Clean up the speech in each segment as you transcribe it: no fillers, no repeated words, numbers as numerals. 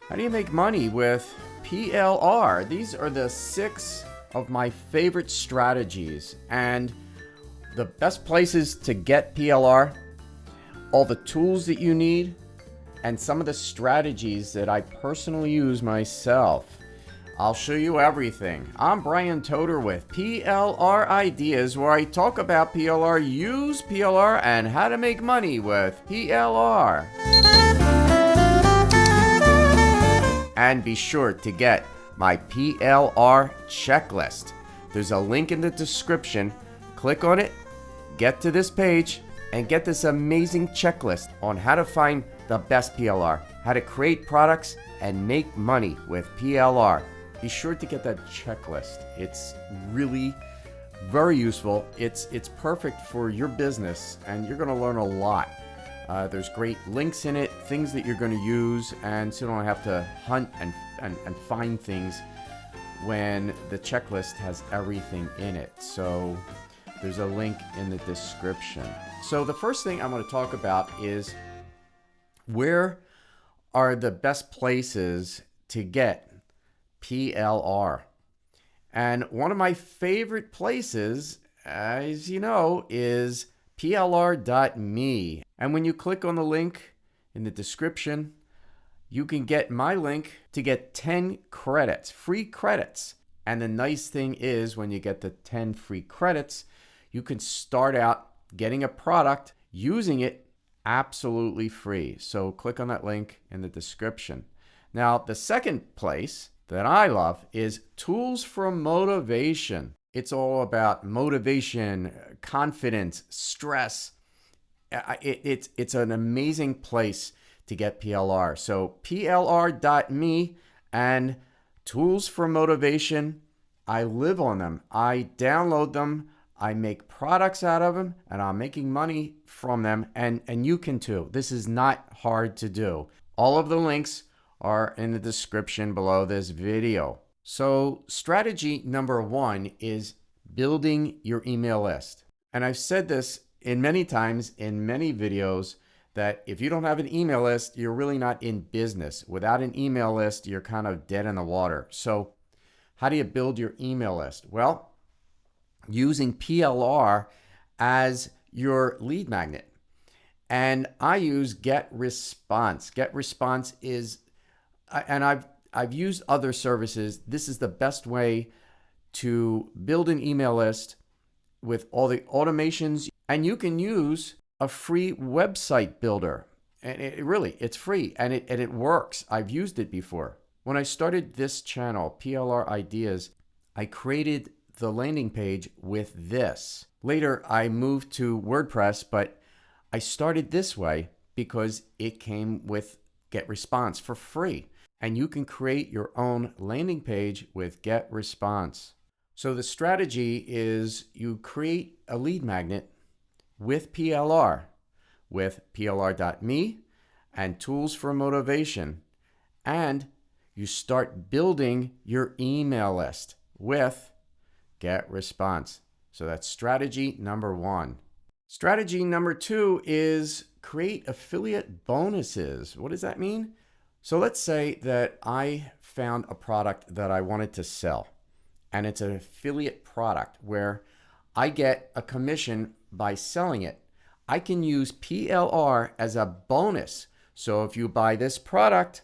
How do you make money with PLR? These are the 6 of my favorite strategies and the best places to get PLR, all the tools that you need, and some of the strategies that I personally use myself. I'll show you everything. I'm Brian Toder with PLR Ideas, where I talk about PLR, use PLR, and how to make money with PLR. And be sure to get my PLR checklist. There's a link in the description. Click on it, get to this page, and get this amazing checklist on how to find the best PLR, how to create products and make money with PLR. Be sure to get that checklist. It's really very useful. It's perfect for your business, and you're going to learn a lot. There's great links in it, things that you're going to use, and so you don't have to hunt and find things when the checklist has everything in it. So there's a link in the description. So the first thing I'm going to talk about is where are the best places to get PLR. And one of my favorite places, as you know, is PLR.me. And when you click on the link in the description, you can get my link to get 10 credits, free credits. And the nice thing is, when you get the 10 free credits, you can start out getting a product, using it absolutely free. So click on that link in the description. Now, the second place that I love is Tools for Motivation. It's all about motivation, confidence, stress. It's an amazing place to get PLR. So PLR.me and Tools for Motivation, I live on them. I download them. I make products out of them, and I'm making money from them, and you can too. This is not hard to do. All of the links are in the description below this video. So strategy number 1 is building your email list. And I've said this many times in many videos, that if you don't have an email list, you're really not in business. Without an email list, you're kind of dead in the water. So how do you build your email list? Well, using PLR as your lead magnet. And I use GetResponse. GetResponse is, and I've used other services. This is the best way to build an email list with all the automations. And you can use a free website builder. And it's free, and it works. I've used it before. When I started this channel, PLR Ideas, I created the landing page with this. Later, I moved to WordPress, but I started this way because it came with GetResponse for free. And you can create your own landing page with GetResponse. So the strategy is you create a lead magnet with PLR, with PLR.me and Tools for Motivation. And you start building your email list with GetResponse. So that's strategy number 1. Strategy number 2 is create affiliate bonuses. What does that mean? So let's say that I found a product that I wanted to sell, and it's an affiliate product where I get a commission by selling it. I can use PLR as a bonus. So if you buy this product,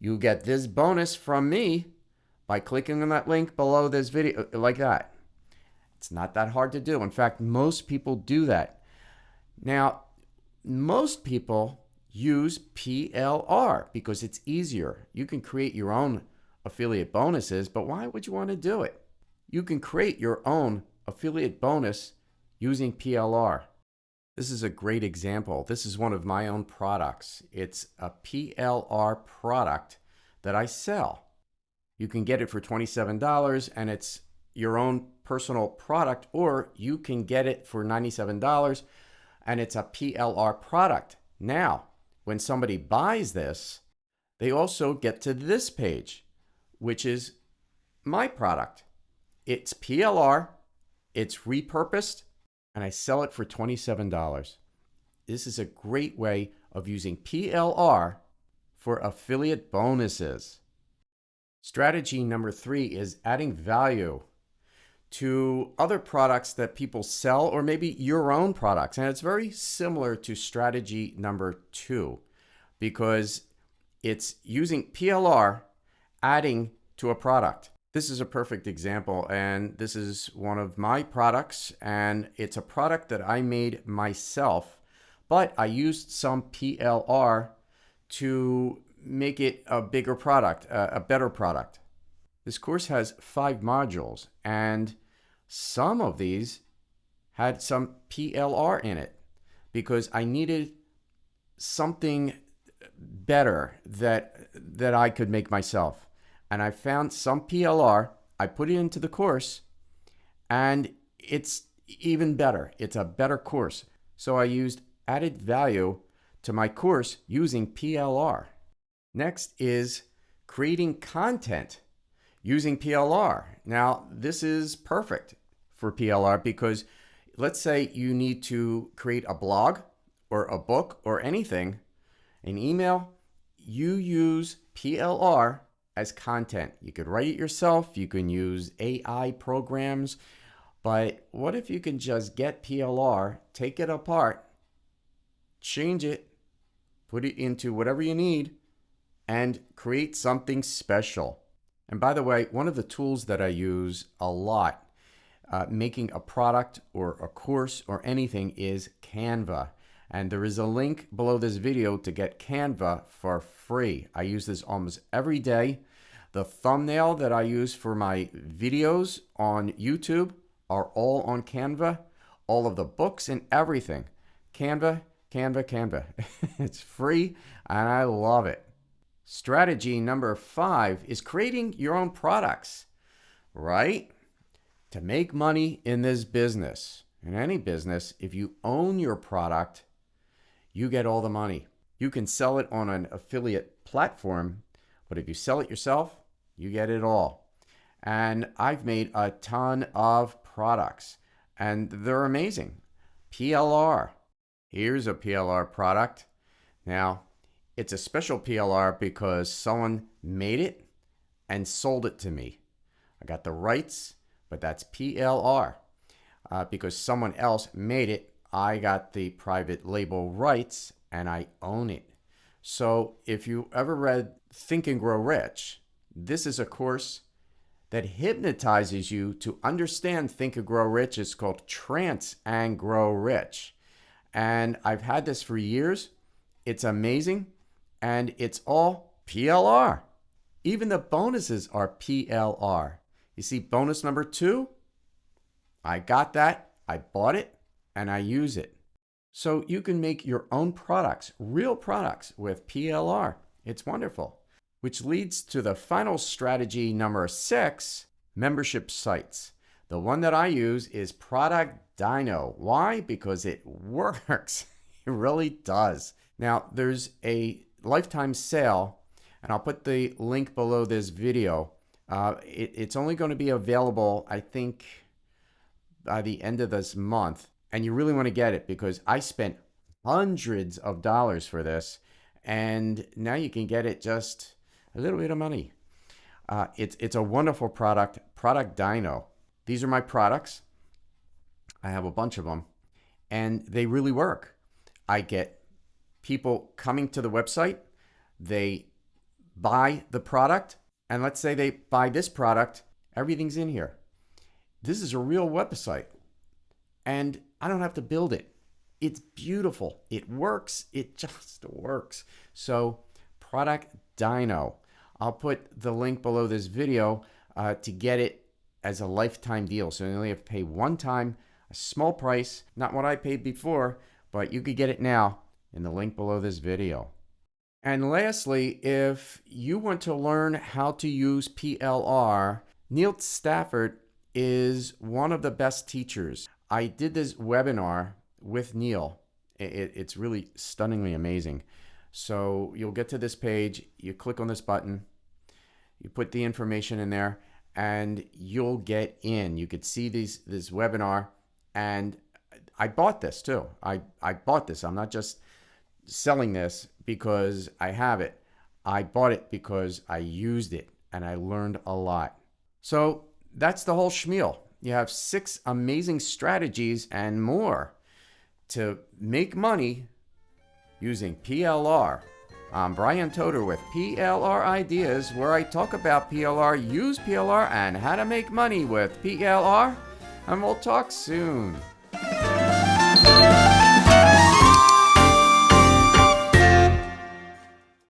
you get this bonus from me by clicking on that link below this video, like that. It's not that hard to do. In fact, most people do that. Now, most people use PLR because it's easier. You can create your own affiliate bonuses, but why would you want to do it? You can create your own affiliate bonus using PLR. This is a great example. This is one of my own products. It's a PLR product that I sell. You can get it for $27, and it's your own personal product, or you can get it for $97 and it's a PLR product. Now, when somebody buys this, they also get to this page, which is my product. It's PLR, it's repurposed, and I sell it for $27. This is a great way of using PLR for affiliate bonuses. Strategy number 3 is adding value to other products that people sell, or maybe your own products. And it's very similar to strategy number 2 because it's using PLR, adding to a product. This is a perfect example, and this is one of my products, and it's a product that I made myself, but I used some PLR to make it a bigger product, a better product. This course has 5 modules, and some of these had some PLR in it because I needed something better that I could make myself. And I found some PLR, I put it into the course, and it's even better. It's a better course. So I used added value to my course using PLR. Next is creating content using PLR. Now, this is perfect for PLR because let's say you need to create a blog or a book or anything, an email, you use PLR as content. You could write it yourself, you can use AI programs, but what if you can just get PLR, take it apart, change it, put it into whatever you need, and create something special. And by the way, one of the tools that I use a lot making a product or a course or anything is Canva. And there is a link below this video to get Canva for free. I use this almost every day. The thumbnail that I use for my videos on YouTube are all on Canva. All of the books and everything. Canva, Canva, Canva. It's free and I love it. Strategy number 5 is creating your own products, right? To make money in this business, in any business, if you own your product, you get all the money. You can sell it on an affiliate platform, but if you sell it yourself, you get it all. And I've made a ton of products, and they're amazing. PLR. Here's a PLR product. Now, it's a special PLR because someone made it and sold it to me. I got the rights, but that's PLR. Because someone else made it, I got the private label rights and I own it. So if you ever read Think and Grow Rich, this is a course that hypnotizes you to understand Think and Grow Rich. It's called Trance and Grow Rich. And I've had this for years. It's amazing. And it's all PLR. Even the bonuses are PLR. You see bonus number 2? I got that, I bought it, and I use it. So you can make your own products, real products with PLR. It's wonderful. Which leads to the final strategy number 6, membership sites. The one that I use is ProductDyno. Why? Because it works. It really does. Now, there's a lifetime sale, and I'll put the link below this video. It's only going to be available, I think, by the end of this month. And you really want to get it because I spent hundreds of dollars for this, and now you can get it just a little bit of money. It's a wonderful product, ProductDyno. These are my products. I have a bunch of them, and they really work. I get people coming to the website, they buy the product, and let's say they buy this product, everything's in here. This is a real website, and I don't have to build it. It's beautiful. It works. It just works. So ProductDyno. I'll put the link below this video to get it as a lifetime deal. So you only have to pay one time, a small price, not what I paid before, but you could get it now in the link below this video. And lastly, if you want to learn how to use PLR, Neil Stafford is one of the best teachers. I did this webinar with Neil. It's really stunningly amazing. So you'll get to this page, you click on this button, you put the information in there, and you'll get in. You could see this webinar, and I bought this too. I bought this. I'm not just selling this because I have it. I bought it because I used it and I learned a lot. So that's the whole schmeal. You have 6 amazing strategies and more to make money using PLR. I'm Brian Toder with PLR Ideas, where I talk about PLR, use PLR, and how to make money with PLR. And we'll talk soon.